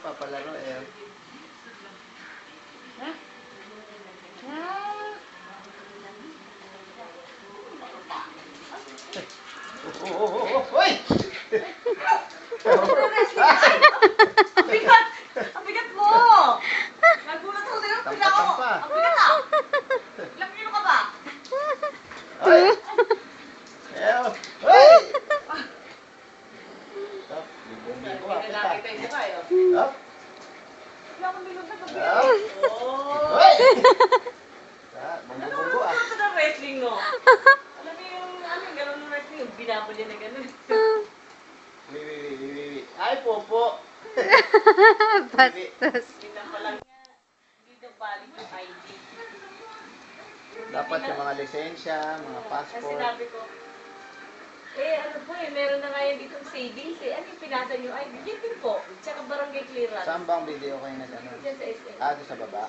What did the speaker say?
Papalaro eh. Ha? Hoy! Ang bigat! Ang bigat mo! Nagulat ako sa'yo. Pila ako. Tampa. Ang bigat ah! Ilang kilo ka ba? Hoy! Hoy! Stop. Libo-libo ah. Lalaki tayo sa kayo. Stop. Wala akong bilog na gabi. Stop. Oh! Hoy! Bunggo-bunggo ah. Ano sa wrestling no? Alam mo yung gano'n ng wrestling, yung binabali na gano'n. Wait. Ay, popo. Bastos. Pinapalang nga, dito balik yung ID. Dapat yung mga lisensya, mga Kasi passport. sinabi ko, ano po meron na nga yan dito savings ano yung pinasa nyo? Ay, bigyan din po. Tsaka barangay clearance. Saan bang video kayo nag-ano? Diyan sa SM. Ah, doon sa baba.